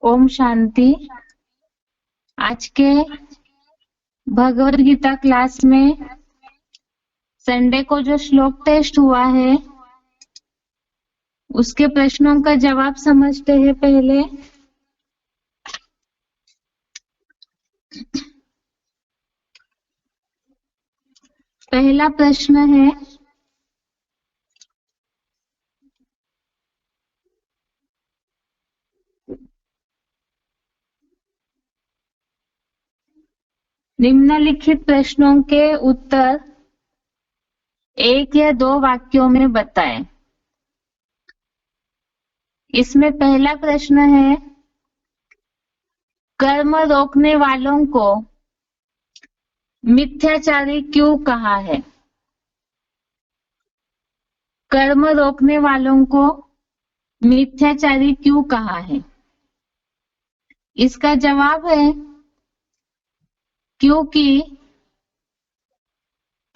ओम शांति। आज के भगवद गीता क्लास में संडे को जो श्लोक टेस्ट हुआ है उसके प्रश्नों का जवाब समझते हैं। पहला प्रश्न है, निम्नलिखित प्रश्नों के उत्तर एक या दो वाक्यों में बताएं। इसमें पहला प्रश्न है, कर्म रोकने वालों को मिथ्याचारी क्यों कहा है? कर्म रोकने वालों को मिथ्याचारी क्यों कहा है? इसका जवाब है, क्योंकि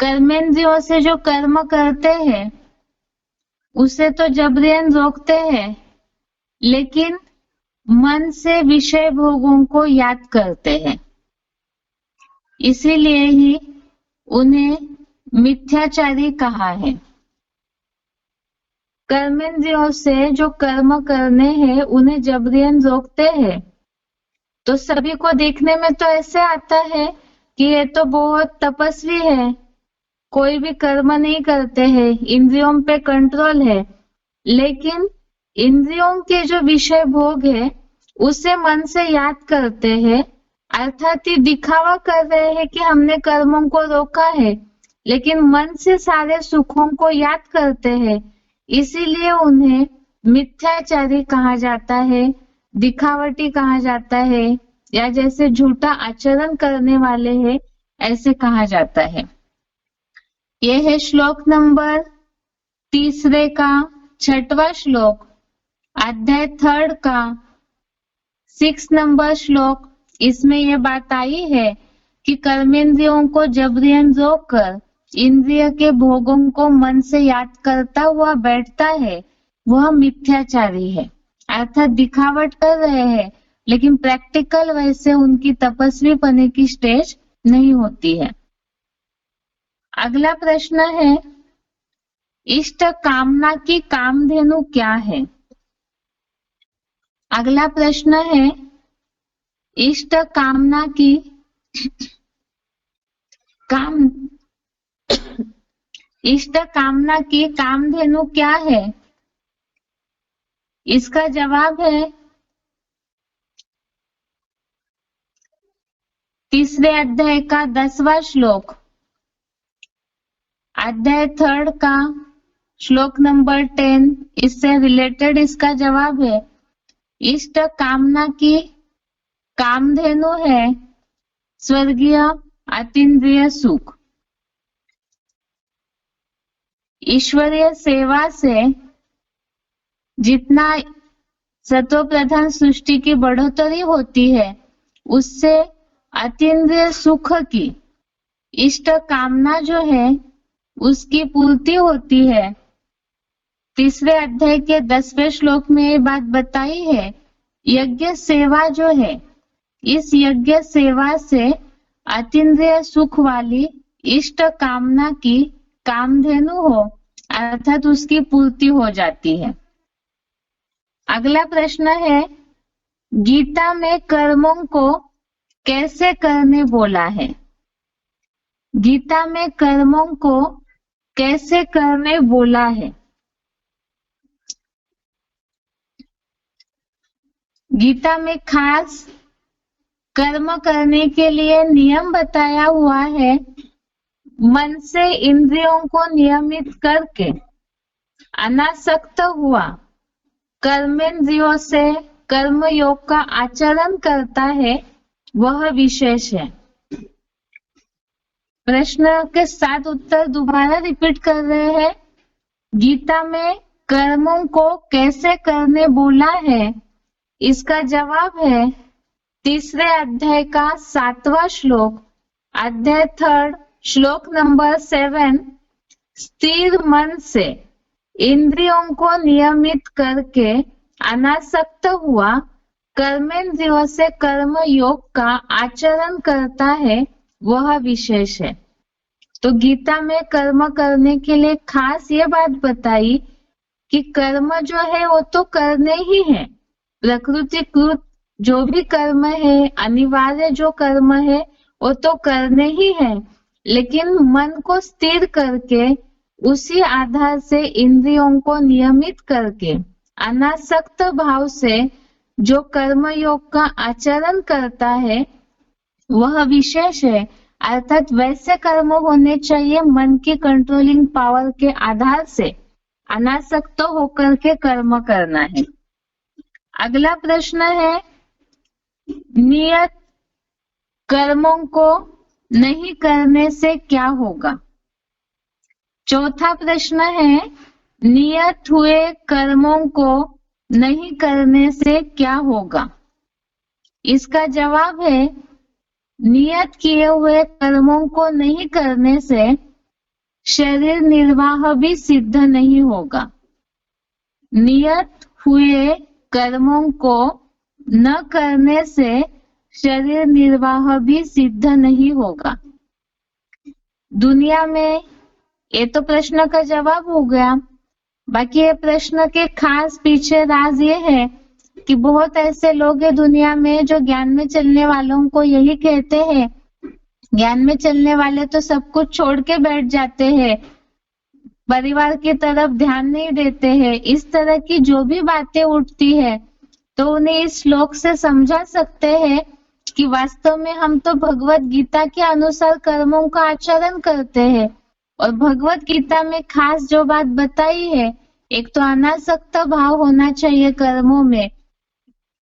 कर्मेंद्रियों से जो कर्म करते हैं उसे तो जबरन रोकते हैं, लेकिन मन से विषय भोगों को याद करते हैं, इसीलिए ही उन्हें मिथ्याचारी कहा है। कर्मेंद्रियों से जो कर्म करने हैं उन्हें जबरन रोकते हैं, तो सभी को देखने में तो ऐसे आता है कि ये तो बहुत तपस्वी है, कोई भी कर्म नहीं करते हैं, इंद्रियों पे कंट्रोल है, लेकिन इंद्रियों के जो विषय भोग है उसे मन से याद करते हैं, अर्थात दिखावा कर रहे हैं कि हमने कर्मों को रोका है, लेकिन मन से सारे सुखों को याद करते हैं, इसीलिए उन्हें मिथ्याचारी कहा जाता है, दिखावटी कहा जाता है, या जैसे झूठा आचरण करने वाले हैं ऐसे कहा जाता है। यह है श्लोक नंबर 3 का 6वां श्लोक, अध्याय 3 का 6 नंबर श्लोक। इसमें यह बात आई है कि कर्मेंद्रियों को जबरन रोककर इंद्रिय के भोगों को मन से याद करता हुआ बैठता है, वह मिथ्याचारी है, अर्थात दिखावट कर रहे हैं, लेकिन प्रैक्टिकल वैसे उनकी तपस्वी पने की स्टेज नहीं होती है। अगला प्रश्न है, इष्ट कामना की कामधेनु क्या है? अगला प्रश्न है, इष्ट कामना की इष्ट कामना की कामधेनु क्या है? इसका जवाब है, 3 अध्याय का 10वां श्लोक, अध्याय 3 का श्लोक नंबर 10, इससे रिलेटेड इसका जवाब है, इष्ट कामना की कामधेनु है स्वर्गीय अतीन्द्रिय सुख। ईश्वरीय सेवा से जितना सत्व प्रधान सृष्टि की बढ़ोतरी होती है, उससे अतीन्द्रिय सुख की इष्ट कामना जो है उसकी पूर्ति होती है। 3 अध्याय के 10वें श्लोक में ये बात बताई है, यज्ञ सेवा जो है, इस यज्ञ सेवा से अतीन्द्रिय सुख वाली इष्ट कामना की कामधेनु हो, अर्थात उसकी पूर्ति हो जाती है। अगला प्रश्न है, गीता में कर्मों को कैसे करने बोला है? गीता में कर्मों को कैसे करने बोला है? गीता में खास कर्म करने के लिए नियम बताया हुआ है, मन से इंद्रियों को नियमित करके अनासक्त हुआ कर्मेंद्रियों से कर्मयोग का आचरण करता है, वह विशेष है। प्रश्न के 7 उत्तर दोबारा रिपीट कर रहे हैं। गीता में कर्मों को कैसे करने बोला है? इसका जवाब है 3 अध्याय का 7वां श्लोक, अध्याय 3 श्लोक नंबर 7, स्थिर मन से इंद्रियों को नियमित करके अनासक्त हुआ कर्मेंद्रियों से कर्म योग का आचरण करता है वह विशेष है। तो गीता में कर्म करने के लिए खास ये बात बताई कि कर्म जो है वो तो करने ही है, प्रकृतिकृत जो भी कर्म है, अनिवार्य जो कर्म है वो तो करने ही है, लेकिन मन को स्थिर करके उसी आधार से इंद्रियों को नियमित करके अनासक्त भाव से जो कर्म योग का आचरण करता है वह विशेष है। अर्थात वैसे कर्म होने चाहिए मन की कंट्रोलिंग पावर के आधार से अनासक्त होकर के कर्म करना है। अगला प्रश्न है, नियत कर्मों को नहीं करने से क्या होगा? चौथा प्रश्न है, नियत हुए कर्मों को नहीं करने से क्या होगा? इसका जवाब है, नियत किए हुए कर्मों को नहीं करने से शरीर निर्वाह भी सिद्ध नहीं होगा। नियत हुए कर्मों को न करने से शरीर निर्वाह भी सिद्ध नहीं होगा। दुनिया में, ये तो प्रश्न का जवाब हो गया। बाकी ये प्रश्न के खास पीछे राज ये है कि बहुत ऐसे लोग हैं दुनिया में जो ज्ञान में चलने वालों को यही कहते हैं, ज्ञान में चलने वाले तो सब कुछ छोड़ के बैठ जाते हैं, परिवार की तरफ ध्यान नहीं देते हैं। इस तरह की जो भी बातें उठती है तो उन्हें इस श्लोक से समझा सकते हैं कि वास्तव में हम तो भगवत गीता के अनुसार कर्मों का आचरण करते हैं, और भगवत गीता में खास जो बात बताई है, एक तो अनासक्त भाव होना चाहिए कर्मों में,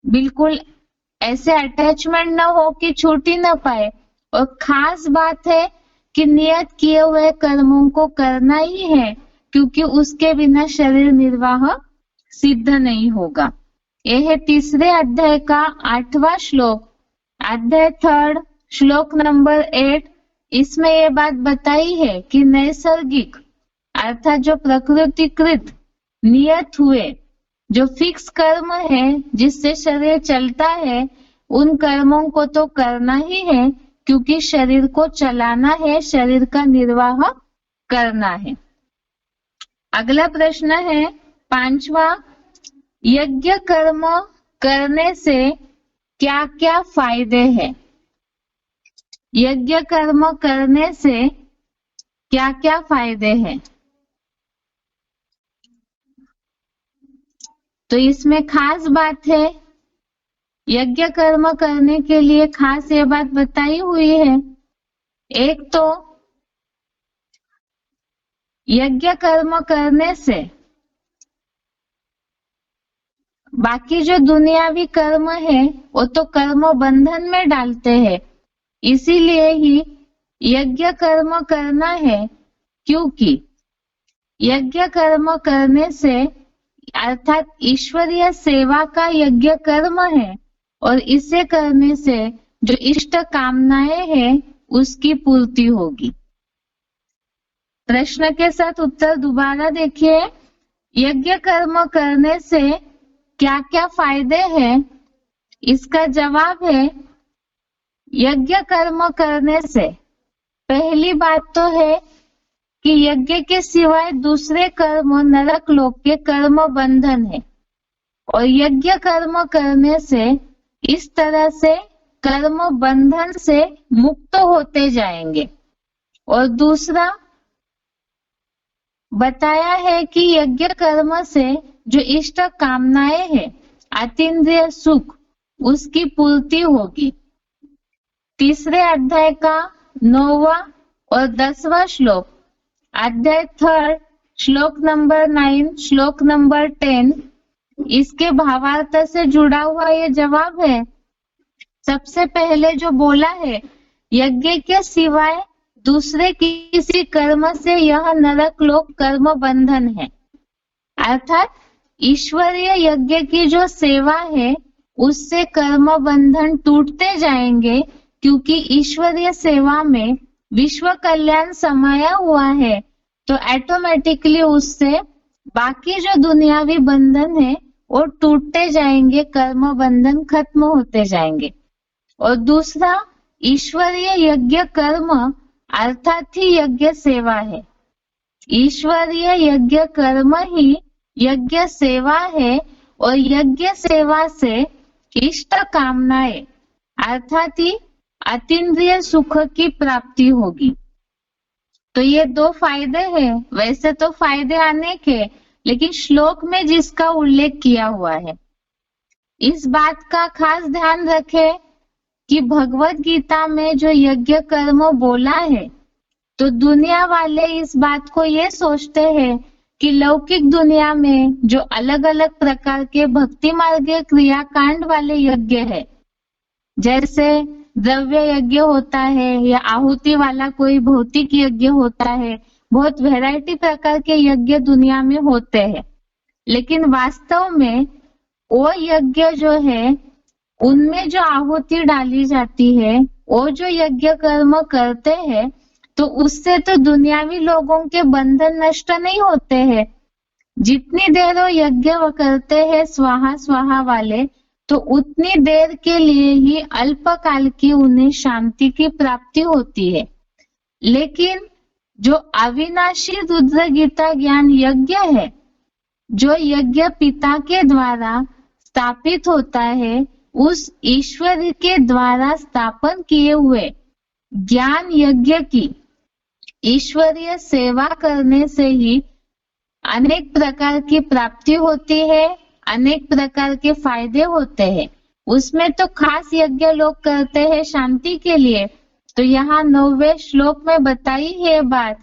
बिल्कुल ऐसे अटैचमेंट न हो कि छूट ही न पाए, और खास बात है कि नियत किए हुए कर्मों को करना ही है, क्योंकि उसके बिना शरीर निर्वाह सिद्ध नहीं होगा। यह है तीसरे अध्याय का 8वां श्लोक, अध्याय 3 श्लोक नंबर 8। इसमें यह बात बताई है कि नैसर्गिक अर्थात जो प्रकृतिकृत नियत हुए जो फिक्स कर्म है जिससे शरीर चलता है, उन कर्मों को तो करना ही है, क्योंकि शरीर को चलाना है, शरीर का निर्वाह करना है। अगला प्रश्न है 5वां, यज्ञ कर्म करने से क्या क्या फायदे हैं? यज्ञ कर्म करने से क्या क्या फायदे हैं? तो इसमें खास बात है, यज्ञ कर्म करने के लिए खास ये बात बताई हुई है। एक तो यज्ञ कर्म करने से बाकी जो दुनियावी कर्म है वो तो कर्म बंधन में डालते हैं, इसीलिए ही यज्ञ कर्म करना है, क्योंकि यज्ञ कर्म करने से अर्थात ईश्वरीय सेवा का यज्ञ कर्म है, और इसे करने से जो इष्ट कामनाएं हैं उसकी पूर्ति होगी। प्रश्न के साथ उत्तर दोबारा देखिए, यज्ञ कर्म करने से क्या क्या फायदे हैं? इसका जवाब है, यज्ञ कर्म करने से पहली बात तो है कि यज्ञ के सिवाय दूसरे कर्म नरक लोक के कर्म बंधन है, और यज्ञ कर्म करने से इस तरह से कर्म बंधन से मुक्त होते जाएंगे। और दूसरा बताया है कि यज्ञ कर्म से जो इष्ट कामनाएं हैं, अतीन्द्रिय सुख, उसकी पूर्ति होगी। तीसरे अध्याय का 9वां और 10वां श्लोक, अध्याय 3 श्लोक नंबर 9 श्लोक नंबर 10, इसके भावार्थ से जुड़ा हुआ ये जवाब है। सबसे पहले जो बोला है, यज्ञ के सिवाय दूसरे किसी कर्म से यह नरक लोक कर्म बंधन है, अर्थात ईश्वरीय यज्ञ की जो सेवा है उससे कर्म बंधन टूटते जाएंगे, क्योंकि ईश्वरीय सेवा में विश्व कल्याण समाया हुआ है, तो ऑटोमेटिकली उससे बाकी जो दुनियावी बंधन है और टूटते जाएंगे, कर्म बंधन खत्म होते जाएंगे। और दूसरा ईश्वरीय यज्ञ कर्म अर्थात ही यज्ञ सेवा है। ईश्वरीय यज्ञ कर्म ही यज्ञ सेवा है और यज्ञ सेवा से इष्ट कामनाएं अर्थात ही अतीन्द्रिय सुख की प्राप्ति होगी। तो ये दो फायदे हैं। वैसे तो फायदे अनेक है, लेकिन श्लोक में जिसका उल्लेख किया हुआ है, इस बात का खास ध्यान रखें कि भगवत गीता में जो यज्ञ कर्म बोला है, तो दुनिया वाले इस बात को ये सोचते हैं कि लौकिक दुनिया में जो अलग अलग प्रकार के भक्ति मार्गीय क्रियाकांड वाले यज्ञ है, जैसे द्रव्य यज्ञ होता है या आहुति वाला कोई भौतिक यज्ञ होता है, बहुत वैरायटी प्रकार के यज्ञ दुनिया में होते हैं। लेकिन वास्तव में वो यज्ञ जो है, उनमें जो आहुति डाली जाती है, वो जो यज्ञ कर्म करते हैं, तो उससे तो दुनियावी लोगों के बंधन नष्ट नहीं होते हैं। जितनी देर वो यज्ञ करते हैं स्वाहा स्वाहा वाले, तो उतनी देर के लिए ही अल्पकाल की उन्हें शांति की प्राप्ति होती है। लेकिन जो अविनाशी रुद्र गीता ज्ञान यज्ञ है, जो यज्ञ पिता के द्वारा स्थापित होता है, उस ईश्वर के द्वारा स्थापन किए हुए ज्ञान यज्ञ की ईश्वरीय सेवा करने से ही अनेक प्रकार की प्राप्ति होती है, अनेक प्रकार के फायदे होते हैं। उसमें तो खास यज्ञ लोग करते हैं शांति के लिए। तो यहाँ 9वें श्लोक में बताई है बात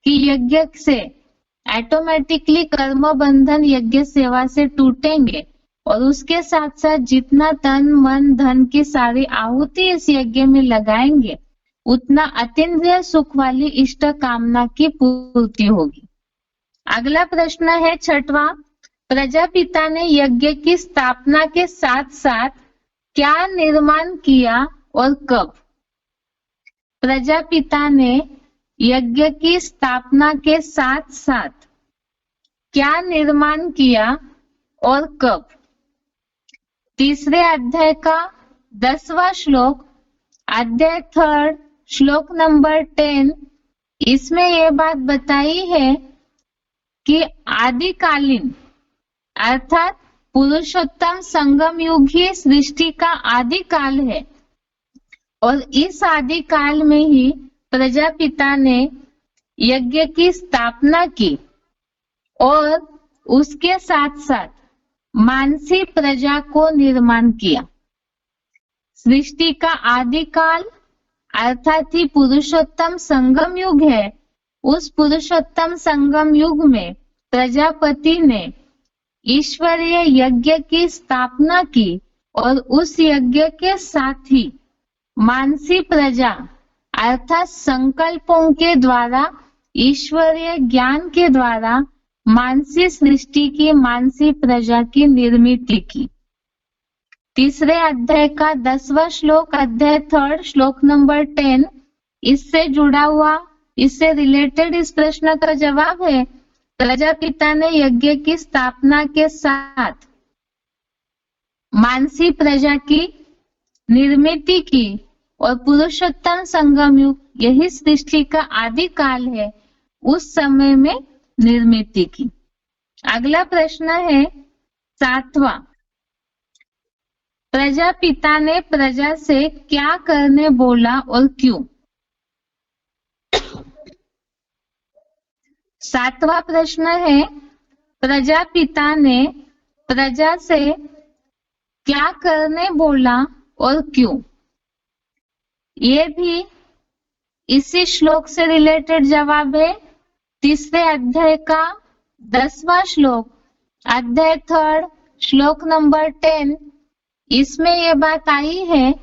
कि यज्ञ से ऑटोमेटिकली कर्म बंधन यज्ञ सेवा से टूटेंगे, और उसके साथ साथ जितना तन मन धन की सारी आहुति इस यज्ञ में लगाएंगे, उतना अतीन्द्रिय सुख वाली इष्ट कामना की पूर्ति होगी। अगला प्रश्न है 6वां, प्रजापिता ने यज्ञ की स्थापना के साथ साथ क्या निर्माण किया और कब? प्रजापिता ने यज्ञ की स्थापना के साथ साथ क्या निर्माण किया और कब? 3 अध्याय का 10वां श्लोक, अध्याय 3 श्लोक नंबर 10, इसमें यह बात बताई है कि आदिकालीन अर्थात पुरुषोत्तम संगम युग ही सृष्टि का आदि काल है, और इस आदि काल में ही प्रजापिता ने यज्ञ की स्थापना की और उसके साथ साथ मानसी प्रजा को निर्माण किया। सृष्टि का आदि काल अर्थात ही पुरुषोत्तम संगम युग है। उस पुरुषोत्तम संगम युग में प्रजापति ने ईश्वरीय यज्ञ की स्थापना की और उस यज्ञ के साथ ही मानसी प्रजा अर्थात संकल्पों के द्वारा, ईश्वरीय ज्ञान के द्वारा मानसी सृष्टि की, मानसी प्रजा की निर्मित की। 3 अध्याय का 10वां श्लोक, अध्याय 3 श्लोक नंबर 10, इससे जुड़ा हुआ, इससे रिलेटेड इस प्रश्न का जवाब है, प्रजापिता ने यज्ञ की स्थापना के साथ मानसी प्रजा की निर्मित की और पुरुषोत्तम संगम युग, यही सृष्टि का आदि काल है, उस समय में निर्मित की। अगला प्रश्न है 7वां, प्रजापिता ने प्रजा से क्या करने बोला और क्यों? 7वां प्रश्न है, प्रजापिता ने प्रजा से क्या करने बोला और क्यों? ये भी इसी श्लोक से रिलेटेड जवाब है। 3 अध्याय का 10वां श्लोक, अध्याय 3 श्लोक नंबर 10, इसमें यह बात आई है,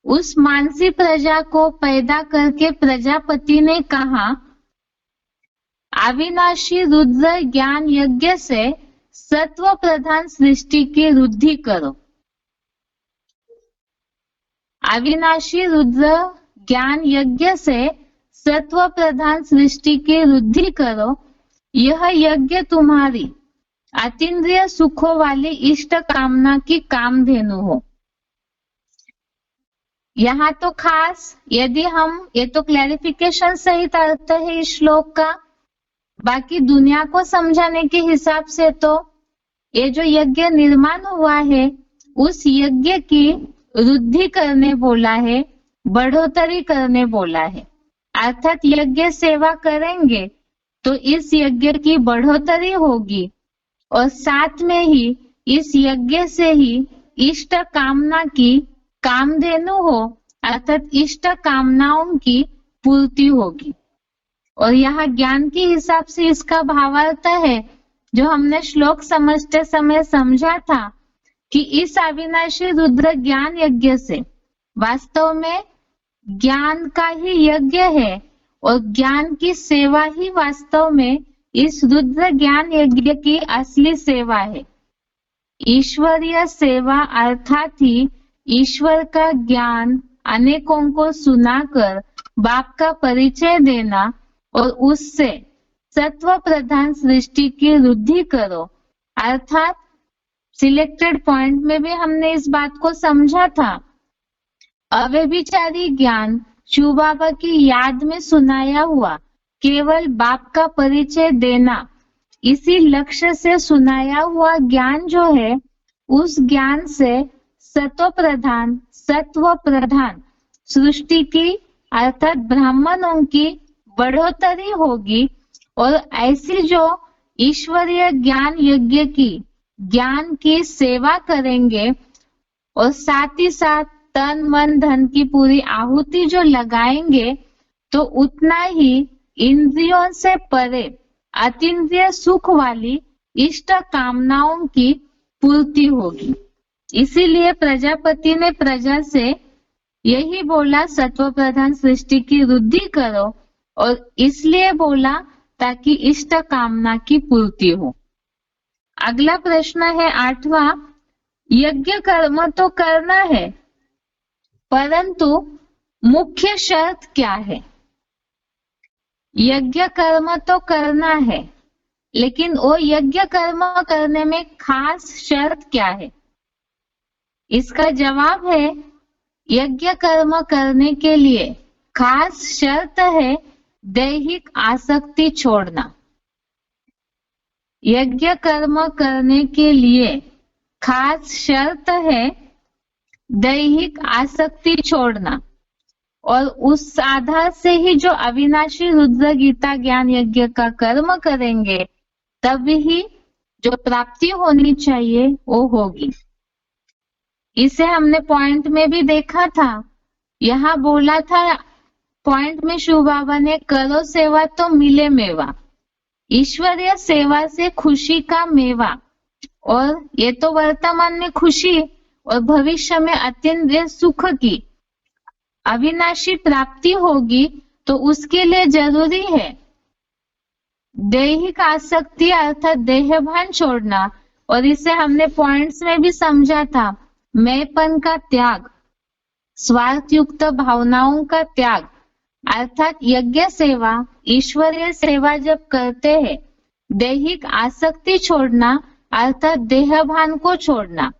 उस मानसी प्रजा को पैदा करके प्रजापति ने कहा, अविनाशी रुद्र ज्ञान यज्ञ से सत्व प्रधान सृष्टि की वृद्धि करो। अविनाशी रुद्र ज्ञान यज्ञ से सत्व प्रधान सृष्टि की वृद्धि करो। यह यज्ञ तुम्हारी अतीन्द्रिय सुखों वाली इष्ट कामना की कामधेनु हो। यहाँ तो खास यदि हम, ये तो क्लैरिफिकेशन सहित अर्थ है इस श्लोक का, बाकी दुनिया को समझाने के हिसाब से तो ये जो यज्ञ निर्माण हुआ है उस यज्ञ की वृद्धि करने बोला है, बढ़ोतरी करने बोला है। अर्थात यज्ञ सेवा करेंगे तो इस यज्ञ की बढ़ोतरी होगी और साथ में ही इस यज्ञ से ही इष्ट कामना की कामधेनु हो, अर्थात इष्ट कामनाओं की पूर्ति होगी। और यहाँ ज्ञान के हिसाब से इसका भावार्थ है जो हमने श्लोक समझते समय समझा था कि इस अविनाशी रुद्र ज्ञान यज्ञ से वास्तव में ज्ञान का ही यज्ञ है और ज्ञान की सेवा ही वास्तव में इस रुद्र ज्ञान यज्ञ की असली सेवा है। ईश्वरीय सेवा अर्थात ही ईश्वर का ज्ञान अनेकों को सुनाकर बाप का परिचय देना और उससे सत्व प्रधान सृष्टि की वृद्धि करो। अर्थात सिलेक्टेड पॉइंट में भी हमने इस बात को समझा था, अव्यभिचारी ज्ञान शिव बाबा की याद में सुनाया हुआ केवल बाप का परिचय देना, इसी लक्ष्य से सुनाया हुआ ज्ञान जो है उस ज्ञान से सत्व प्रधान सृष्टि की अर्थात ब्राह्मणों की बढ़ोतरी होगी और ऐसी जो ईश्वरीय ज्ञान यज्ञ की ज्ञान की सेवा करेंगे और साथ ही साथ तन मन धन की पूरी आहुति जो लगाएंगे तो उतना ही इंद्रियों से परे अतीन्द्रिय सुख वाली इष्ट कामनाओं की पूर्ति होगी। इसीलिए प्रजापति ने प्रजा से यही बोला सत्व प्रधान सृष्टि की वृद्धि करो, और इसलिए बोला ताकि इष्ट कामना की पूर्ति हो। अगला प्रश्न है 8वां, यज्ञ कर्म तो करना है परंतु मुख्य शर्त क्या है? यज्ञ कर्म तो करना है लेकिन वो यज्ञ कर्म करने में खास शर्त क्या है? इसका जवाब है यज्ञ कर्म करने के लिए खास शर्त है दैहिक आसक्ति छोड़ना। यज्ञ कर्म करने के लिए खास शर्त है दैहिक आसक्ति छोड़ना, और उस आधार से ही जो अविनाशी रुद्र गीता ज्ञान यज्ञ का कर्म करेंगे तब ही जो प्राप्ति होनी चाहिए वो होगी। इसे हमने पॉइंट में भी देखा था, यहाँ बोला था पॉइंट में शिव बाबा ने करो सेवा तो मिले मेवा, ईश्वरीय सेवा से खुशी का मेवा, और ये तो वर्तमान में खुशी और भविष्य में अत्यंत सुख की अविनाशी प्राप्ति होगी, तो उसके लिए जरूरी है दैहिक आसक्ति अर्थात देहभान छोड़ना। और इसे हमने पॉइंट्स में भी समझा था, मैंपन का त्याग, स्वार्थ युक्त भावनाओं का त्याग, अर्थात यज्ञ सेवा ईश्वरीय सेवा जब करते हैं दैहिक आसक्ति छोड़ना अर्थात देहभान को छोड़ना,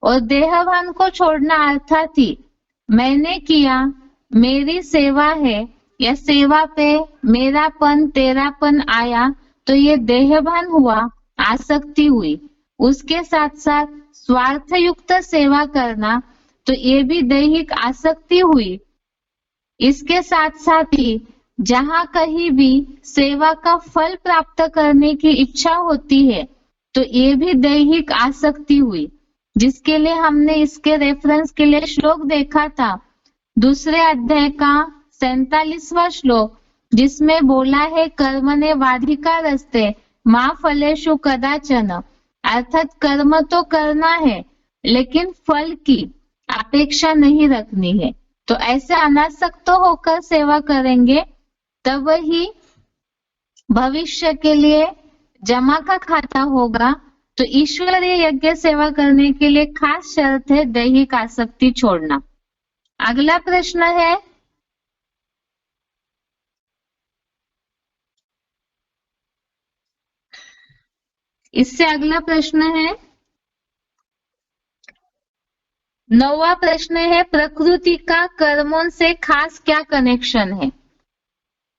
और देहभान को छोड़ना अर्थात ही मैंने किया, मेरी सेवा है, या सेवा पे मेरापन तेरापन आया तो ये देहभान हुआ, आसक्ति हुई। उसके साथ साथ स्वार्थ युक्त सेवा करना तो ये भी दैहिक आसक्ति हुई। इसके साथ साथ ही जहाँ कहीं भी सेवा का फल प्राप्त करने की इच्छा होती है तो ये भी दैहिक आसक्ति हुई, जिसके लिए हमने इसके रेफरेंस के लिए श्लोक देखा था, दूसरे अध्याय का 47वां श्लोक, जिसमें बोला है कर्मणे वाधिका रस्ते मां फलेषु कदाचन, अर्थात कर्म तो करना है लेकिन फल की अपेक्षा नहीं रखनी है। तो ऐसे अनासक्त होकर सेवा करेंगे तब ही भविष्य के लिए जमा का खाता होगा। तो ईश्वरीय यज्ञ सेवा करने के लिए खास शर्त है दैहिक आसक्ति छोड़ना। अगला प्रश्न है इससे अगला प्रश्न है 9वां प्रश्न है प्रकृति का कर्मों से खास क्या कनेक्शन है।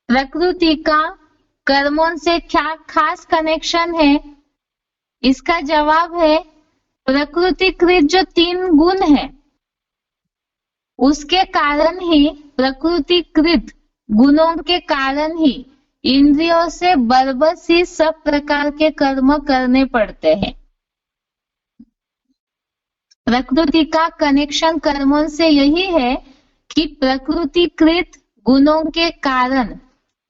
प्रकृति का कर्मों से क्या खास कनेक्शन है। इसका जवाब है प्रकृतिकृत जो 3 गुण है उसके कारण ही, प्रकृतिकृत गुणों के कारण ही इंद्रियों से बरबस ही सब प्रकार के कर्म करने पड़ते हैं। प्रकृति का कनेक्शन कर्मों से यही है कि प्रकृतिकृत गुणों के कारण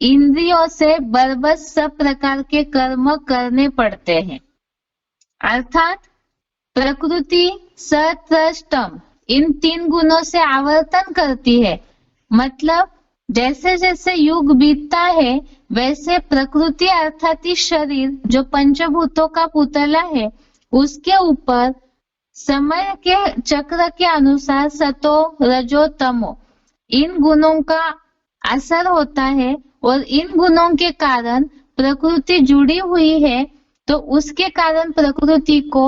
इंद्रियों से बरबस सब प्रकार के कर्म करने पड़ते हैं। अर्थात प्रकृति सत्रष्टम इन 3 गुणों से आवर्तन करती है। मतलब जैसे जैसे युग बीतता है वैसे प्रकृति अर्थात इस शरीर जो पंचभूतों का पुतला है उसके ऊपर समय के चक्र के अनुसार सतो रजो तमो इन गुणों का असर होता है और इन गुणों के कारण प्रकृति जुड़ी हुई है, तो उसके कारण प्रकृति को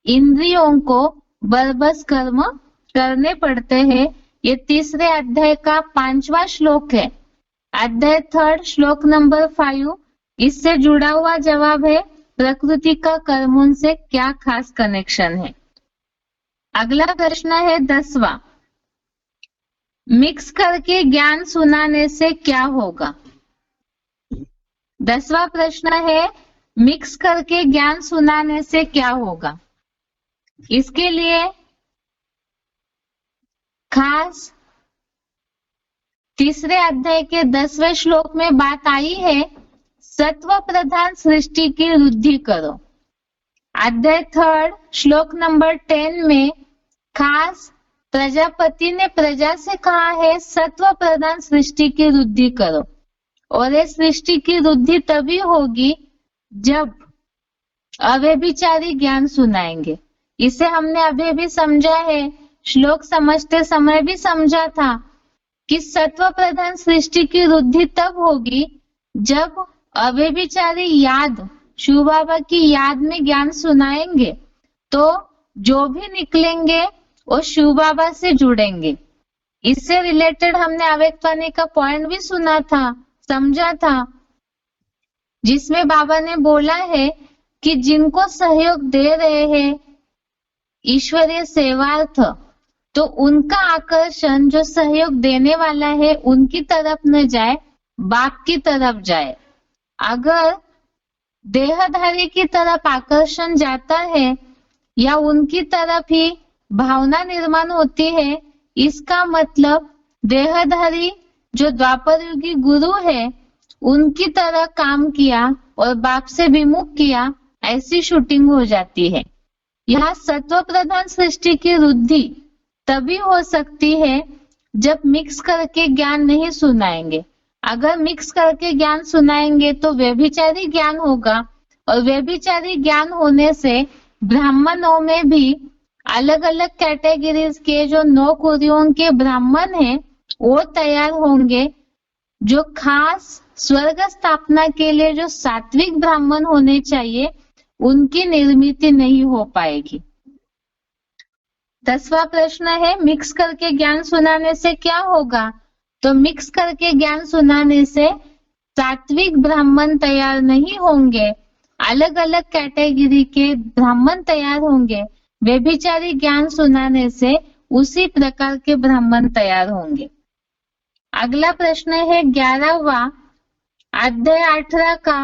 इंद्रियों को बरबस कर्म करने पड़ते हैं। ये तीसरे अध्याय का 5वां श्लोक है, अध्याय 3 श्लोक नंबर 5। इससे जुड़ा हुआ जवाब है प्रकृति का कर्मों से क्या खास कनेक्शन है। अगला प्रश्न है 10वां, मिक्स करके ज्ञान सुनाने से क्या होगा। 10वां प्रश्न है मिक्स करके ज्ञान सुनाने से क्या होगा। इसके लिए खास तीसरे अध्याय के 10वें श्लोक में बात आई है सत्व प्रधान सृष्टि की वृद्धि करो। अध्याय 3 श्लोक नंबर 10 में खास प्रजापति ने प्रजा से कहा है सत्व प्रधान सृष्टि की वृद्धि करो, और ये सृष्टि की वृद्धि तभी होगी जब अव्यभिचारी ज्ञान सुनाएंगे। इसे हमने अभी भी समझा है, श्लोक समझते समय भी समझा था कि सत्व प्रधान सृष्टि की वृद्धि तब होगी जब अव्यभिचारी याद शिव बाबा की याद में ज्ञान सुनाएंगे, तो जो भी निकलेंगे वो शिव बाबा से जुड़ेंगे। इससे रिलेटेड हमने अव्यक्तवाणी का पॉइंट भी सुना था, समझा था, जिसमें बाबा ने बोला है कि जिनको सहयोग दे रहे हैं ईश्वरीय सेवार्थ, तो उनका आकर्षण जो सहयोग देने वाला है उनकी तरफ न जाए, बाप की तरफ जाए। अगर देहधारी की तरफ आकर्षण जाता है या उनकी तरफ ही भावना निर्माण होती है, इसका मतलब देहधारी जो द्वापर युगी गुरु है उनकी तरह काम किया और बाप से विमुख किया, ऐसी शूटिंग हो जाती है। यहाँ सत्व प्रधान सृष्टि की वृद्धि तभी हो सकती है जब मिक्स करके ज्ञान नहीं सुनाएंगे। अगर मिक्स करके ज्ञान सुनाएंगे तो व्यभिचारी ज्ञान होगा, और व्यभिचारी ज्ञान होने से ब्राह्मणों में भी अलग अलग कैटेगरीज के जो 9 कुरियों के ब्राह्मण हैं वो तैयार होंगे, जो खास स्वर्ग स्थापना के लिए जो सात्विक ब्राह्मण होने चाहिए उनकी निर्मित नहीं हो पाएगी। 10वां प्रश्न है मिक्स करके ज्ञान सुनाने से क्या होगा। तो मिक्स करके ज्ञान सुनाने से सात्विक ब्राह्मण तैयार नहीं होंगे, अलग अलग कैटेगरी के ब्राह्मण तैयार होंगे। व्यभिचारी ज्ञान सुनाने से उसी प्रकार के ब्राह्मण तैयार होंगे। अगला प्रश्न है 11वां, अध्याय 18 का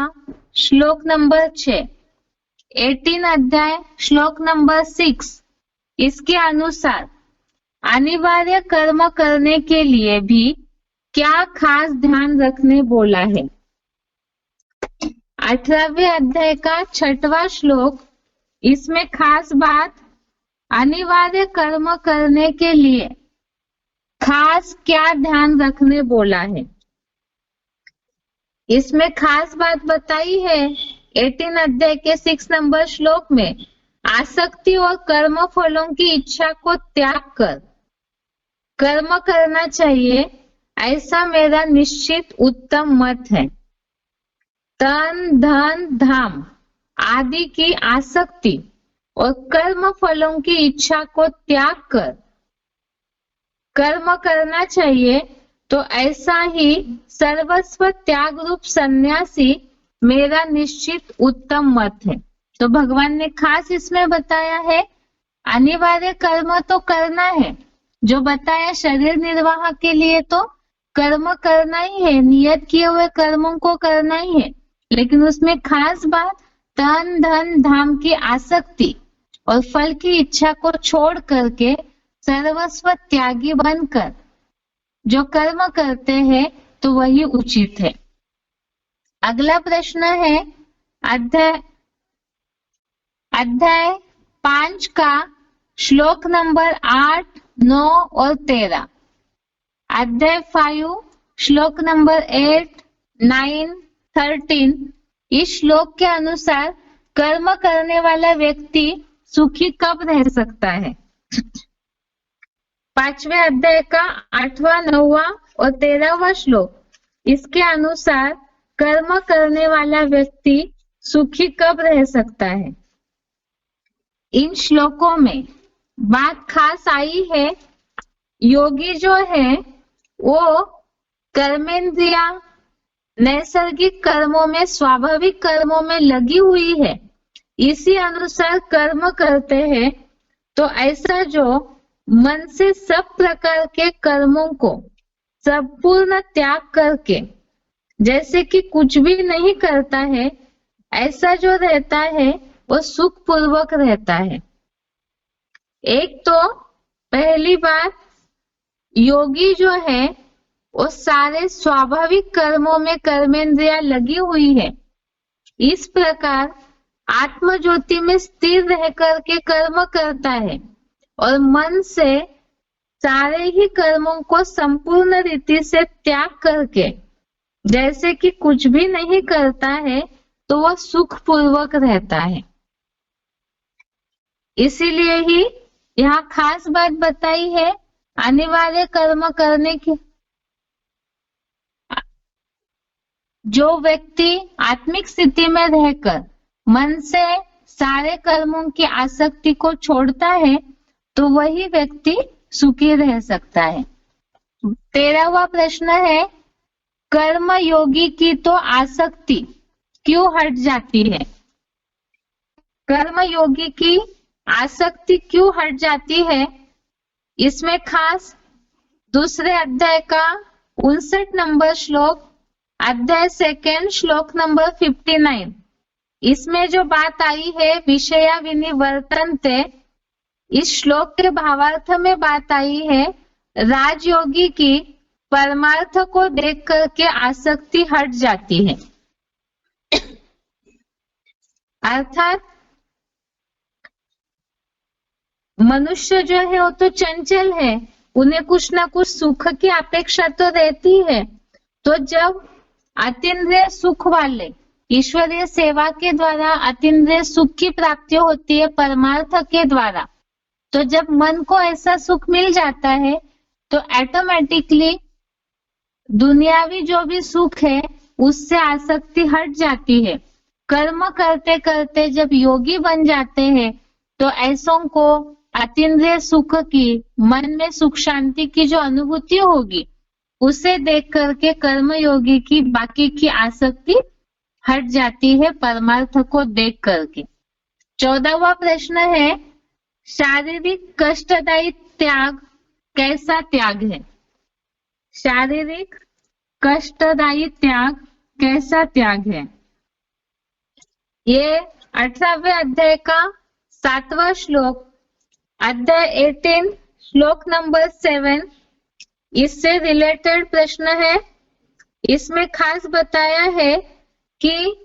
श्लोक नंबर 6, 18 अध्याय श्लोक नंबर 6। इसके अनुसार अनिवार्य कर्म करने के लिए भी क्या खास ध्यान रखने बोला है। 18वें अध्याय का 6वां श्लोक, इसमें खास बात अनिवार्य कर्म करने के लिए खास क्या ध्यान रखने बोला है। इसमें खास बात बताई है 18 अध्याय के 6 नंबर श्लोक में, आसक्ति और कर्म फलों की इच्छा को त्याग कर कर्म करना चाहिए, ऐसा मेरा निश्चित उत्तम मत है। तन धन धाम आदि की आसक्ति और कर्म फलों की इच्छा को त्याग कर कर्म करना चाहिए, तो ऐसा ही सर्वस्व त्याग रूप सन्यासी मेरा निश्चित उत्तम मत है। तो भगवान ने खास इसमें बताया है अनिवार्य कर्म तो करना है, जो बताया शरीर निर्वाह के लिए तो कर्म करना ही है, नियत किए हुए कर्मों को करना ही है, लेकिन उसमें खास बात तन धन धाम की आसक्ति और फल की इच्छा को छोड़ करके सर्वस्व त्यागी बनकर जो कर्म करते हैं तो वही उचित है। अगला प्रश्न है अध्याय 5 का श्लोक नंबर 8, 9 और 13। अध्याय 5 श्लोक नंबर 8, 9, 13। इस श्लोक के अनुसार कर्म करने वाला व्यक्ति सुखी कब रह सकता है? 5वें अध्याय का 8वां, 9वां और 13वां श्लोक, इसके अनुसार कर्म करने वाला व्यक्ति सुखी कब रह सकता है? इन श्लोकों में बात खास आई है, योगी जो है वो कर्मेंद्रिया नैसर्गिक कर्मों में, स्वाभाविक कर्मों में लगी हुई है, इसी अनुसार कर्म करते हैं, तो ऐसा जो मन से सब प्रकार के कर्मों को संपूर्ण त्याग करके जैसे कि कुछ भी नहीं करता है, ऐसा जो रहता है वो सुख पूर्वक रहता है। एक तो पहली बात, योगी जो है वो सारे स्वाभाविक कर्मों में कर्मेंद्रिया लगी हुई है, इस प्रकार आत्म ज्योति में स्थिर रह करके कर्म करता है और मन से सारे ही कर्मों को संपूर्ण रीति से त्याग करके जैसे कि कुछ भी नहीं करता है, तो वह सुख पूर्वक रहता है। इसीलिए ही यहाँ खास बात बताई है अनिवार्य कर्म करने की। जो व्यक्ति आत्मिक स्थिति में रहकर मन से सारे कर्मों की आसक्ति को छोड़ता है, तो वही व्यक्ति सुखी रह सकता है। 13वां प्रश्न है, कर्म योगी की तो आसक्ति क्यों हट जाती है? कर्म योगी की आसक्ति क्यों हट जाती है? इसमें खास दूसरे अध्याय का 59 नंबर श्लोक, अध्याय 2 श्लोक नंबर 59, इसमें जो बात आई है विषया विनिवर्तन्ते, इस श्लोक के भावार्थ में बात आई है राजयोगी की परमार्थ को देख करके आसक्ति हट जाती है। अर्थात मनुष्य जो है वो तो चंचल है, उन्हें कुछ ना कुछ सुख की अपेक्षा तो रहती है, तो जब अतीन्द्रिय सुख वाले ईश्वरीय सेवा के द्वारा अतीन्द्रिय सुख की प्राप्ति होती है परमार्थ के द्वारा, तो जब मन को ऐसा सुख मिल जाता है तो ऑटोमेटिकली दुनियावी जो भी सुख है उससे आसक्ति हट जाती है। कर्म करते करते जब योगी बन जाते हैं तो ऐसों को अतीन्द्रिय सुख की, मन में सुख शांति की जो अनुभूति होगी उसे देख करके कर्म योगी की बाकी की आसक्ति हट जाती है परमार्थ को देख करके। 14वां प्रश्न है, शारीरिक कष्टदायी त्याग कैसा त्याग है? शारीरिक कष्टदायी त्याग कैसा त्याग है? ये 18वें अध्याय का 7वां श्लोक, अध्याय 18 श्लोक नंबर 7, इससे रिलेटेड प्रश्न है। इसमें खास बताया है कि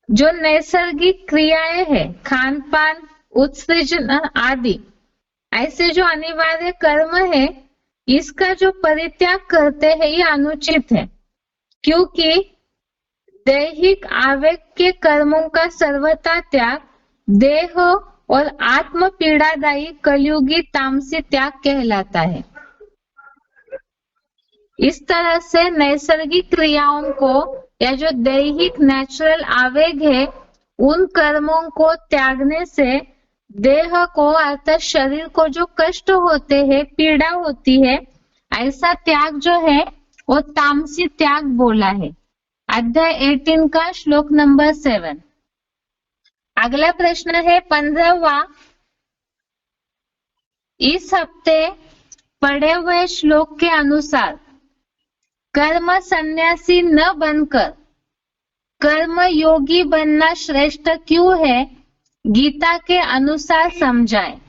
जो नैसर्गिक क्रियाएं हैं, खान पान, उत्सृजन आदि, ऐसे जो अनिवार्य कर्म है, इसका जो परित्याग करते हैं ये अनुचित है, क्योंकि दैहिक आवेग के कर्मों का सर्वथा त्याग देह और आत्म पीड़ादायी कलयुगी तामसी त्याग कहलाता है। इस तरह से नैसर्गिक क्रियाओं को या जो दैहिक नेचुरल आवेग है उन कर्मों को त्यागने से देह को अर्थात शरीर को जो कष्ट होते हैं, पीड़ा होती है, ऐसा त्याग जो है वो तामसी त्याग बोला है। अध्याय 18 का श्लोक नंबर 7। अगला प्रश्न है 15वां। इस हफ्ते पढ़े हुए श्लोक के अनुसार कर्म सन्यासी न बनकर कर्म योगी बनना श्रेष्ठ क्यों है, गीता के अनुसार समझाएं।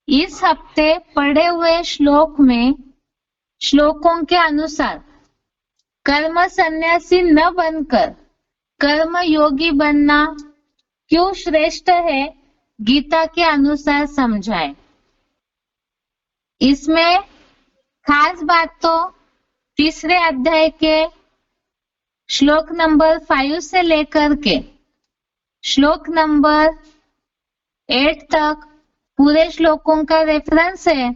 इस हफ्ते पढ़े हुए श्लोकों के अनुसार कर्म सन्यासी न बनकर कर्म योगी बनना क्यों श्रेष्ठ है, गीता के अनुसार समझाएं। इसमें खास बात तो तीसरे अध्याय के श्लोक नंबर 5 से लेकर के श्लोक नंबर 8 तक पूरे श्लोकों का रेफरेंस है।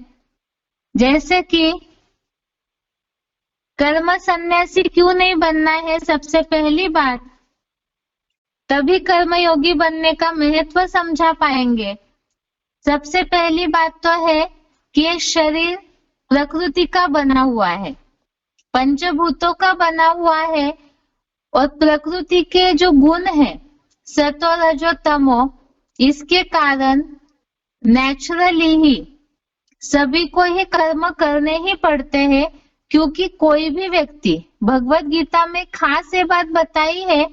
जैसे कि कर्म सन्यासी क्यों नहीं बनना है, सबसे पहली बात, तभी कर्मयोगी बनने का महत्व समझा पाएंगे। सबसे पहली बात तो है कि ये शरीर प्रकृति का बना हुआ है, पंचभूतों का बना हुआ है, और प्रकृति के जो गुण है सतो रजो तमो, इसके कारण नेचुरली ही सभी को ही कर्म करने ही पड़ते हैं। क्योंकि कोई भी व्यक्ति, भगवत गीता में खास ये बात बताई है,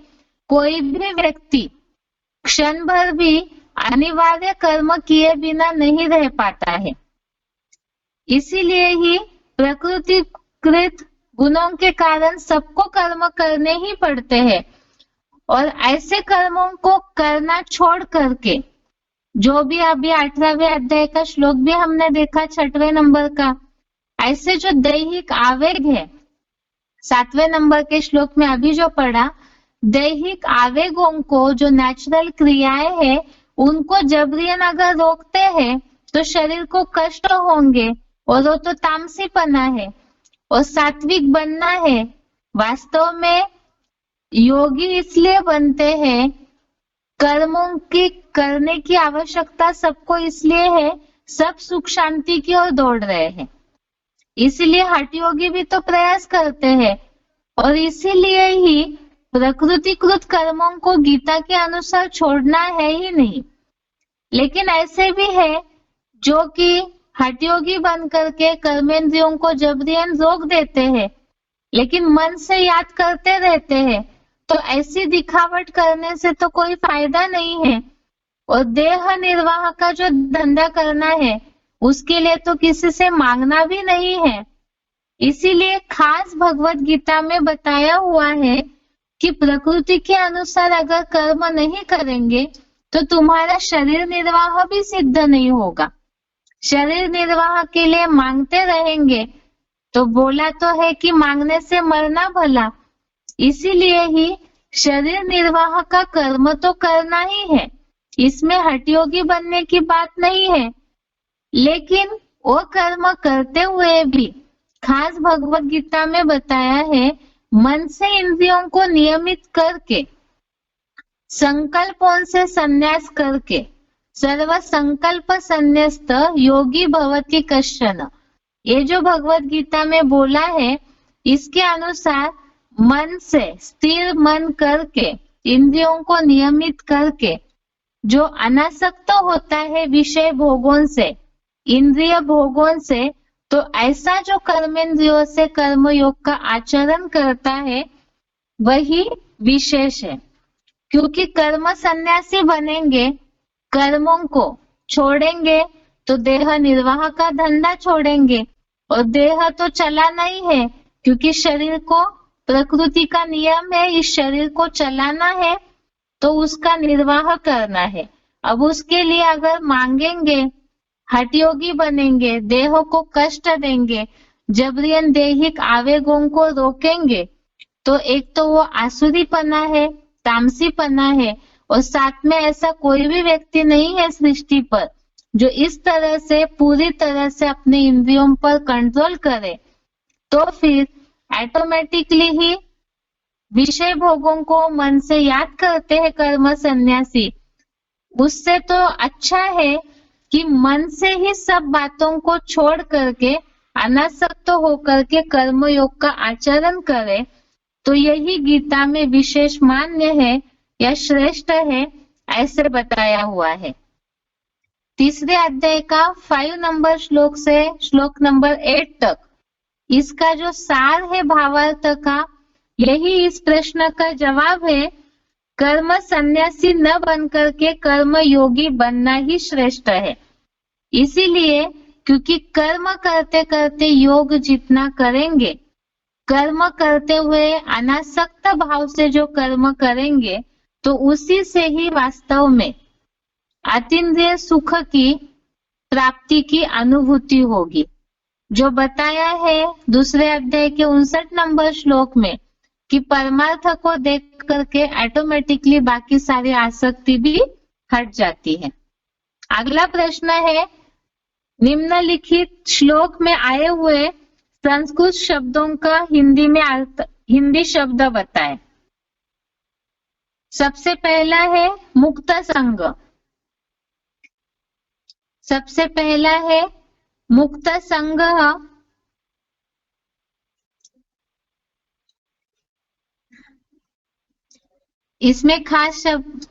कोई भी व्यक्ति क्षण भर भी अनिवार्य कर्म किए बिना नहीं रह पाता है। इसीलिए ही प्रकृतिकृत गुणों के कारण सबको कर्म करने ही पड़ते हैं, और ऐसे कर्मों को करना छोड़ करके, जो भी अभी 18वें अध्याय का श्लोक भी हमने देखा 6वें नंबर का, ऐसे जो दैहिक आवेग है 7वें नंबर के श्लोक में अभी जो पढ़ा, दैहिक आवेगों को जो नेचुरल क्रियाएं हैं उनको जबरियन अगर रोकते हैं तो शरीर को कष्ट होंगे, और वो तो तामसीपना है। और सात्विक बनना है, वास्तव में योगी इसलिए बनते हैं, कर्मों की करने की आवश्यकता सबको इसलिए है, सब सुख शांति की ओर दौड़ रहे हैं, इसीलिए हठ योगी भी तो प्रयास करते हैं। और इसीलिए ही प्रकृतिकृत कर्मों को गीता के अनुसार छोड़ना है ही नहीं। लेकिन ऐसे भी है जो कि हठ योगी बन करके कर्मेंद्रियों को जबरियन रोक देते हैं, लेकिन मन से याद करते रहते हैं, तो ऐसी दिखावट करने से तो कोई फायदा नहीं है। और देह निर्वाह का जो धंधा करना है उसके लिए तो किसी से मांगना भी नहीं है। इसीलिए खास भगवत गीता में बताया हुआ है कि प्रकृति के अनुसार अगर कर्म नहीं करेंगे तो तुम्हारा शरीर निर्वाह भी सिद्ध नहीं होगा। शरीर निर्वाह के लिए मांगते रहेंगे तो बोला तो है कि मांगने से मरना भला, इसीलिए ही शरीर निर्वाह का कर्म तो करना ही है, इसमें हठ योगी बनने की बात नहीं है। लेकिन वो कर्म करते हुए भी खास भगवत गीता में बताया है, मन से इंद्रियों को नियमित करके, संकल्पों से संन्यास करके, सर्व संकल्प संन्यस्त योगी भवति कश्चन, ये जो भगवत गीता में बोला है इसके अनुसार मन से स्थिर मन करके, इंद्रियों को नियमित करके, जो अनासक्त होता है विषय भोगों से, इंद्रिय भोगों से, तो ऐसा जो कर्मेंद्रियों से कर्मयोग का आचरण करता है वही विशेष है। क्योंकि कर्म सन्यासी बनेंगे, कर्मों को छोड़ेंगे तो देह निर्वाह का धंधा छोड़ेंगे, और देह तो चलाना ही है, क्योंकि शरीर को प्रकृति का नियम है, इस शरीर को चलाना है तो उसका निर्वाह करना है। अब उसके लिए अगर मांगेंगे, हठ योगी बनेंगे, देह को कष्ट देंगे, जबरियन दैहिक आवेगों को रोकेंगे, तो एक तो वो आसुरीपना है, तामसीपना है, और साथ में ऐसा कोई भी व्यक्ति नहीं है सृष्टि पर जो इस तरह से पूरी तरह से अपने इंद्रियों पर कंट्रोल करे। तो फिर ऑटोमेटिकली ही विषय भोगों को मन से याद करते हैं कर्म सन्यासी, उससे तो अच्छा है कि मन से ही सब बातों को छोड़ करके अनासक्त होकर के कर्म योग का आचरण करे, तो यही गीता में विशेष मान्य है या श्रेष्ठ है, ऐसे बताया हुआ है। तीसरे अध्याय का 5 नंबर श्लोक से श्लोक नंबर 8 तक इसका जो सार है भावार्थ का, यही इस प्रश्न का जवाब है। कर्म सन्यासी न बनकर के कर्म योगी बनना ही श्रेष्ठ है। इसीलिए क्योंकि कर्म करते करते योग जितना करेंगे, कर्म करते हुए अनासक्त भाव से जो कर्म करेंगे, तो उसी से ही वास्तव में अतीन्द्रिय सुख की प्राप्ति की अनुभूति होगी। जो बताया है दूसरे अध्याय के 59 नंबर श्लोक में कि परमार्थ को देख करके ऑटोमेटिकली बाकी सारी आसक्ति भी हट जाती है। अगला प्रश्न है, निम्नलिखित श्लोक में आए हुए संस्कृत शब्दों का हिंदी में अर्थ, हिंदी शब्द बताएं। सबसे पहला है मुक्त संग। सबसे पहला है मुक्त संग। इसमें खास शब्द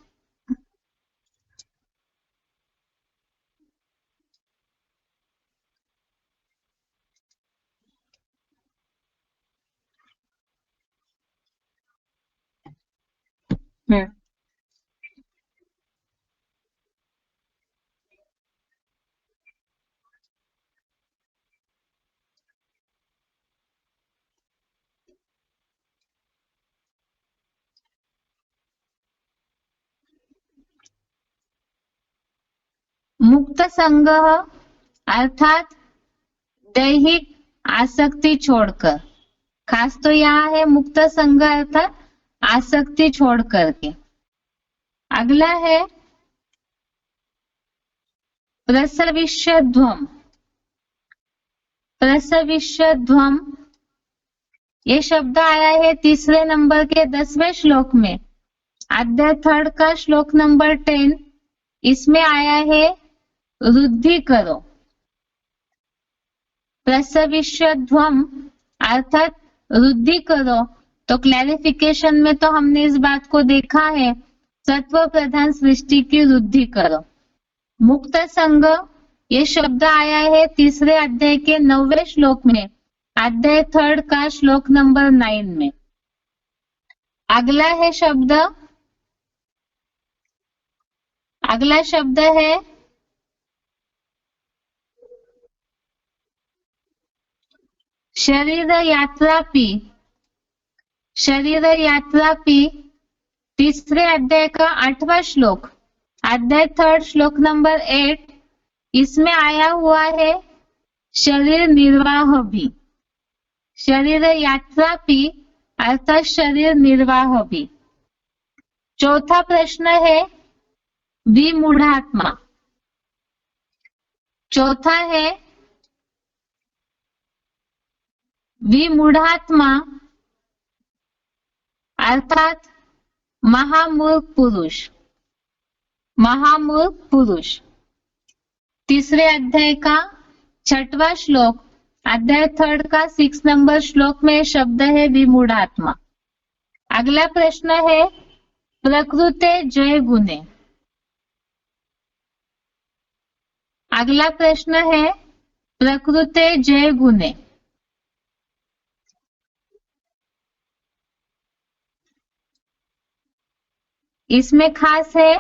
मुक्त संग अर्थात दैहिक आसक्ति छोड़कर। खास तो यहाँ है मुक्त संग अर्थात आसक्ति छोड़ करके। अगला है प्रसविष्यध्वम। प्रसविष्यध्वम ये शब्द आया है तीसरे नंबर के 10वें श्लोक में, अध्याय 3 का श्लोक नंबर 10। इसमें आया है रुद्धि करो। प्रसविष्यध्वम अर्थात रुद्धि करो। तो क्लैरिफिकेशन में तो हमने इस बात को देखा है, सत्व प्रधान सृष्टि की रुद्धि करो। मुक्त संग ये शब्द आया है तीसरे अध्याय के 9वें श्लोक में, अध्याय 3 का श्लोक नंबर 9 में। अगला है शब्द, अगला शब्द है शरीर यात्रापि। शरीर यात्रापि तीसरे अध्याय का 8वां श्लोक, अध्याय 3 श्लोक नंबर 8। इसमें आया हुआ है शरीर निर्वाह भी। शरीर यात्रापि अर्थात शरीर निर्वाह भी। चौथा प्रश्न है विमूढ़ात्मा। चौथा है विमूढ़ात्मा अर्थात महामूर्ख पुरुष। महामूर्ख पुरुष तीसरे अध्याय का 6वां श्लोक, अध्याय 3 का 6 नंबर श्लोक में शब्द है विमूढ़ात्मा। अगला प्रश्न है प्रकृते जय गुणे। अगला प्रश्न है प्रकृते जय गुणे। इसमें खास है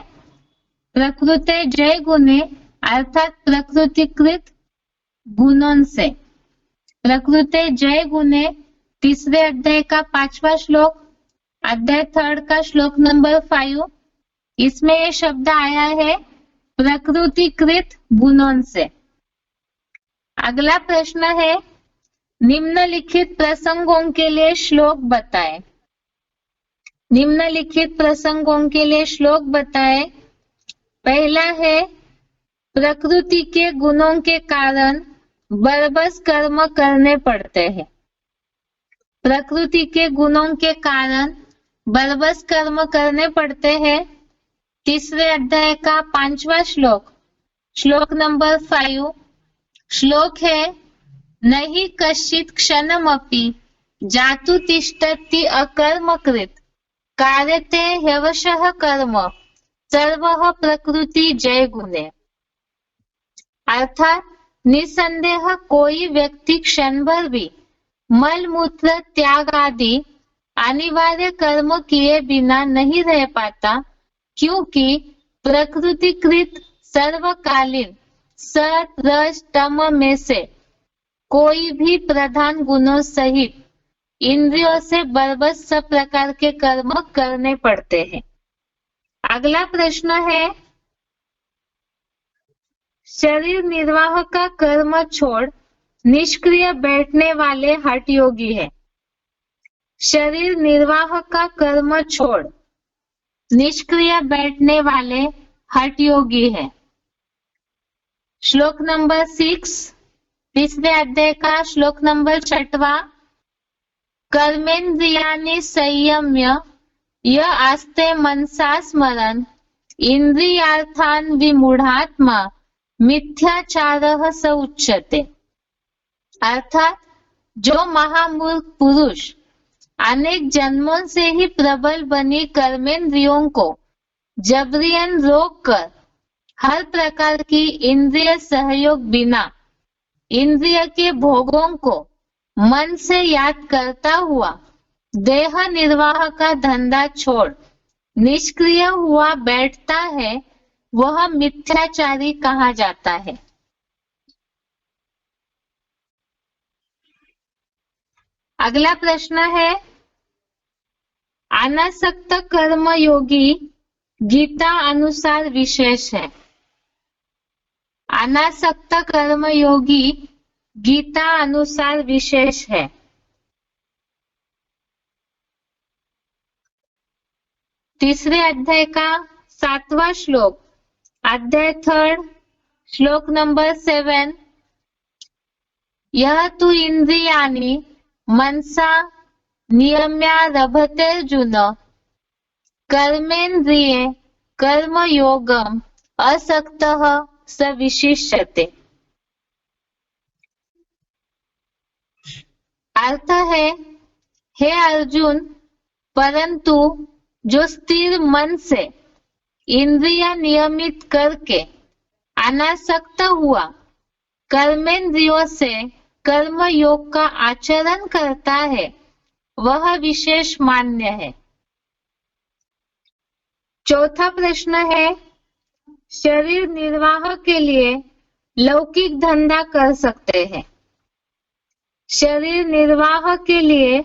प्रकृते जय गुणे अर्थात प्रकृतिकृत गुणों से। प्रकृते जय गुणे तीसरे अध्याय का 5वां श्लोक, अध्याय 3 का श्लोक नंबर 5। इसमें ये शब्द आया है प्रकृतिकृत गुणों से। अगला प्रश्न है निम्नलिखित प्रसंगों के लिए श्लोक बताएं। निम्नलिखित प्रसंगों के लिए श्लोक बताएं। पहला है प्रकृति के गुणों के कारण बरबस कर्म करने पड़ते हैं। प्रकृति के गुणों के कारण बरबस कर्म करने पड़ते हैं। तीसरे अध्याय का 5वां श्लोक, श्लोक नंबर 5। श्लोक है, नहि कश्चित् क्षणमपि जातु तिष्ठति अकर्मकृत् कार्यते ह्यवशः कर्म सर्वः प्रकृति जय गुणे। अर्थात निसंदेह कोई व्यक्ति क्षण भर भी मल मूत्र त्याग आदि अनिवार्य कर्म किए बिना नहीं रह पाता, क्योंकि प्रकृतिकृत सर्वकालीन सत रज तम में से कोई भी प्रधान गुणों सहित इंद्रियों से बरबस सब प्रकार के कर्म करने पड़ते हैं। अगला प्रश्न है, शरीर निर्वाह का कर्म छोड़ निष्क्रिय बैठने वाले हठ योगी है। शरीर निर्वाह का कर्म छोड़ निष्क्रिय बैठने वाले हठ योगी है। श्लोक नंबर 6, तीसरे अध्याय का श्लोक नंबर 6वां, कर्मेन्द्रियाणि संयम्य य आस्ते मनसा स्मरन् इंद्रियार्थान् विमूढ़ात्मा मिथ्याचारः स उच्यते। अर्थात जो महामूर्ख पुरुष अनेक जन्मों से ही प्रबल बनी कर्मेंद्रियों को जबरियन रोककर हर प्रकार की इंद्रिय सहयोग बिना इंद्रिय के भोगों को मन से याद करता हुआ देह निर्वाह का धंधा छोड़ निष्क्रिय हुआ बैठता है, वह मिथ्याचारी कहा जाता है। अगला प्रश्न है, अनासक्त कर्म योगी गीता अनुसार विशेष है। अनासक्त कर्म योगी गीता अनुसार विशेष है। तीसरे अध्याय का 7वां श्लोक, अध्याय 3, श्लोक नंबर 7, यह तु इंद्रियाणि मनसा नियम्यारभतेर्जुन कर्मेन्द्रिये कर्मयोगम असक्तः स विशिष्यते। अर्थ है, हे अर्जुन, परंतु जो स्थिर मन से इंद्रिय नियमित करके अनासक्त हुआ कर्मेंद्रियों से कर्म योग का आचरण करता है, वह विशेष मान्य है। चौथा प्रश्न है, शरीर निर्वाह के लिए लौकिक धंधा कर सकते हैं। शरीर निर्वाह के लिए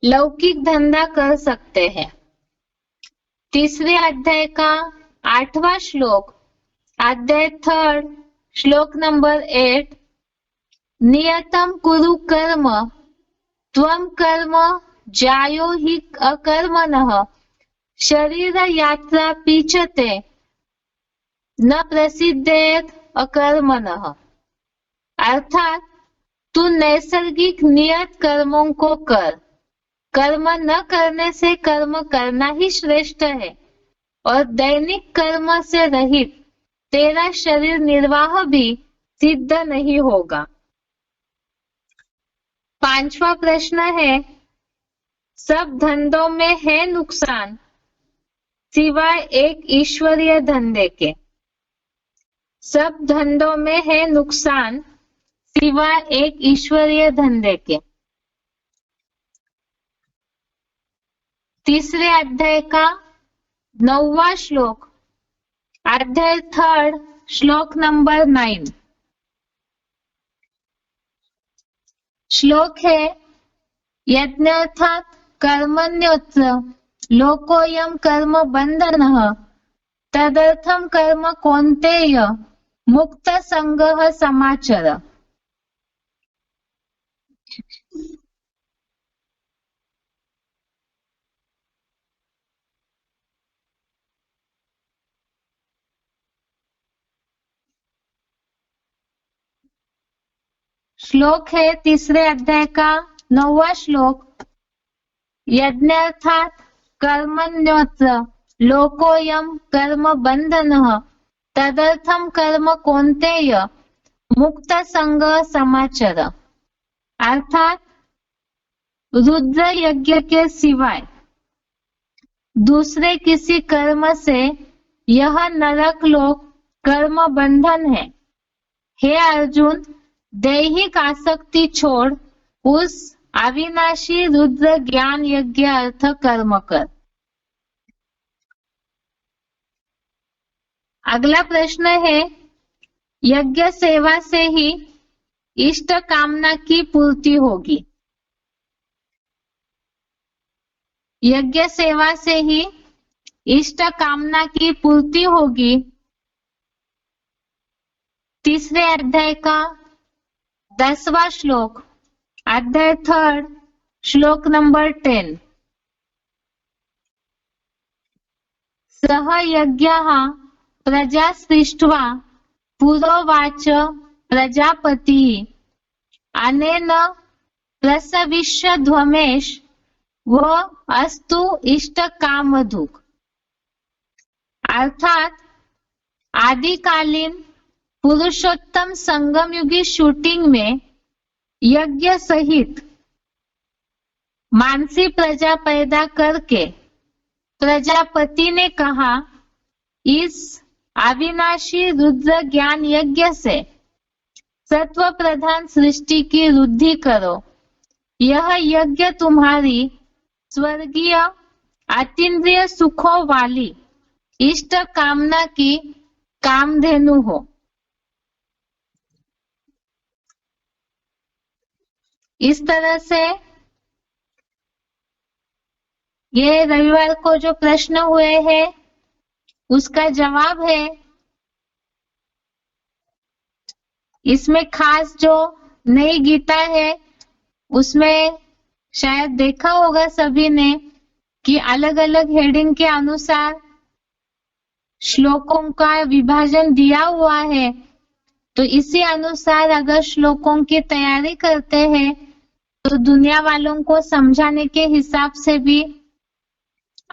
लौकिक धंधा कर सकते हैं। तीसरे अध्याय का 8वां श्लोक, अध्याय 3, श्लोक नंबर 8, नियतम कुरु कर्म त्वं कर्म जायो हि अकर्मणः शरीर यात्रा पीछते न प्रसिद्धेत अकर्मणः। अर्थात तू नैसर्गिक नियत कर्मों को कर, कर्म न करने से कर्म करना ही श्रेष्ठ है, और दैनिक कर्म से रहित तेरा शरीर निर्वाह भी सिद्ध नहीं होगा। 5वां प्रश्न है, सब धंधों में है नुकसान सिवाय एक ईश्वरीय धंधे के। सब धंधों में है नुकसान सिवाय एक ईश्वरीय धंधे के। तीसरे अध्याय का 9वां श्लोक, अध्याय 3, श्लोक नंबर 9। श्लोक है, यज्ञार्थात् कर्मण्योऽत्र लोकोऽयं कर्म बन्धनः तदर्थं कर्म कौन्तेय मुक्त संगः समाचर। श्लोक है तीसरे अध्याय का 9वां श्लोक, यज्ञार्थात् कर्मण्यत्र लोकोऽयं कर्म बंधनः तदर्थम कर्म कौन्तेय मुक्त संग समाचर। अर्थात रुद्र यज्ञ के सिवाय दूसरे किसी कर्म से यह नरक लोक कर्म बंधन है। हे अर्जुन, दैहिक आसक्ति छोड़ उस अविनाशी रुद्र ज्ञान यज्ञ अर्थ कर्म कर। अगला प्रश्न है, यज्ञ सेवा से ही इष्ट कामना की पूर्ति होगी। यज्ञ सेवा से ही इष्ट कामना की पूर्ति होगी। तीसरे अध्याय का 10वां श्लोक, अध्याय 3 श्लोक नंबर 10। सह यज्ञः प्रजा सृष्ट्वा पुरोवाच प्रजापतिः अनेन प्रसविष्यध्वमेश व अस्तु इष्ट कामधुक्। अर्थात आदिकालीन पुरुषोत्तम संगम युगी शूटिंग में यज्ञ सहित मानसी प्रजा पैदा करके प्रजापति ने कहा, इस अविनाशी रुद्र ज्ञान यज्ञ से सत्व प्रधान सृष्टि की वृद्धि करो। यह यज्ञ तुम्हारी स्वर्गीय अतीन्द्रिय सुखों वाली इष्ट कामना की कामधेनु हो। इस तरह से ये रविवार को जो प्रश्न हुए हैं उसका जवाब है। इसमें खास जो नई गीता है उसमें शायद देखा होगा सभी ने कि अलग अलग हेडिंग के अनुसार श्लोकों का विभाजन दिया हुआ है। तो इसी अनुसार अगर श्लोकों की तैयारी करते हैं तो दुनिया वालों को समझाने के हिसाब से भी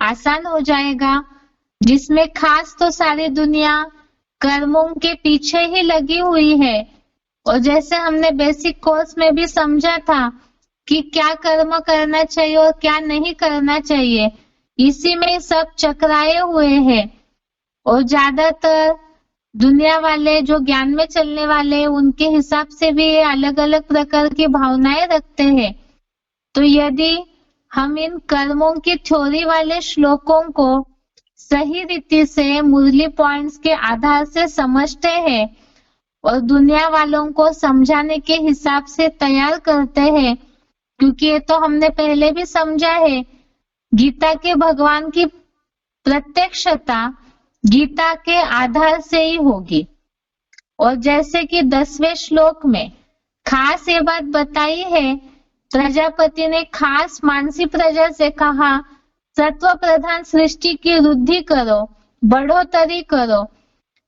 आसान हो जाएगा। जिसमें खास तो सारी दुनिया कर्मों के पीछे ही लगी हुई है। और जैसे हमने बेसिक कोर्स में भी समझा था कि क्या कर्म करना चाहिए और क्या नहीं करना चाहिए, इसी में सब चक्राए हुए हैं। और ज्यादातर दुनिया वाले जो ज्ञान में चलने वाले उनके हिसाब से भी अलग अलग प्रकार की भावनाएं रखते हैं। तो यदि हम इन कर्मों की थ्योरी वाले श्लोकों को सही रीति से मुरली पॉइंट्स के आधार से समझते हैं और दुनिया वालों को समझाने के हिसाब से तैयार करते हैं, क्योंकि ये तो हमने पहले भी समझा है, गीता के भगवान की प्रत्यक्षता गीता के आधार से ही होगी। और जैसे कि 10वें श्लोक में खास ये बात बताई है, प्रजापति ने खास मानसी प्रजा से कहा, सत्व प्रधान सृष्टि की वृद्धि करो, बढ़ोतरी करो।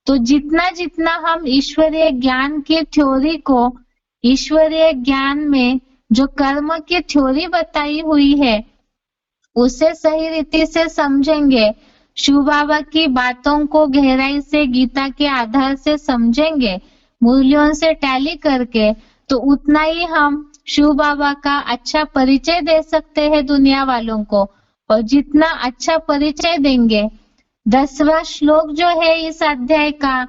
तो जितना जितना हम ईश्वरीय ज्ञान की थ्योरी को, ईश्वरीय ज्ञान में जो कर्म की थ्योरी बताई हुई है उसे सही रीति से समझेंगे, शिव बाबा की बातों को गहराई से गीता के आधार से समझेंगे, मूल्यों से टैली करके, तो उतना ही हम शिव बाबा का अच्छा परिचय दे सकते हैं दुनिया वालों को। और जितना अच्छा परिचय देंगे, 10वां श्लोक जो है इस अध्याय का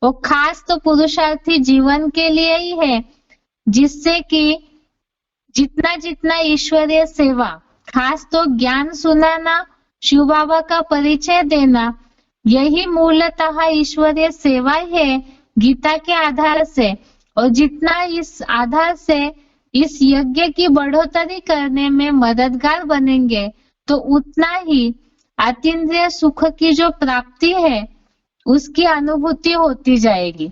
वो खास तो पुरुषार्थी जीवन के लिए ही है, जिससे कि जितना जितना ईश्वरीय सेवा, खास तो ज्ञान सुनाना, शिव बाबा का परिचय देना, यही मूलतः ईश्वरीय सेवा है गीता के आधार से। और जितना इस आधार से इस यज्ञ की बढ़ोतरी करने में मददगार बनेंगे तो उतना ही अतीन्द्रिय सुख की जो प्राप्ति है उसकी अनुभूति होती जाएगी।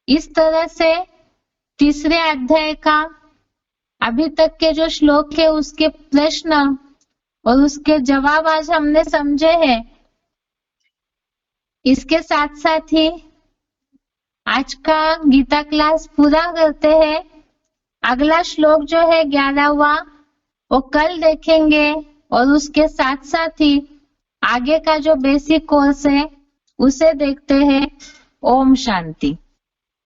इस तरह से तीसरे अध्याय का अभी तक के जो श्लोक है उसके प्रश्न और उसके जवाब आज हमने समझे हैं। इसके साथ साथ ही आज का गीता क्लास पूरा करते हैं। अगला श्लोक जो है 11वां वो कल देखेंगे। और उसके साथ साथ ही आगे का जो बेसिक कोर्स है उसे देखते हैं। ओम शांति।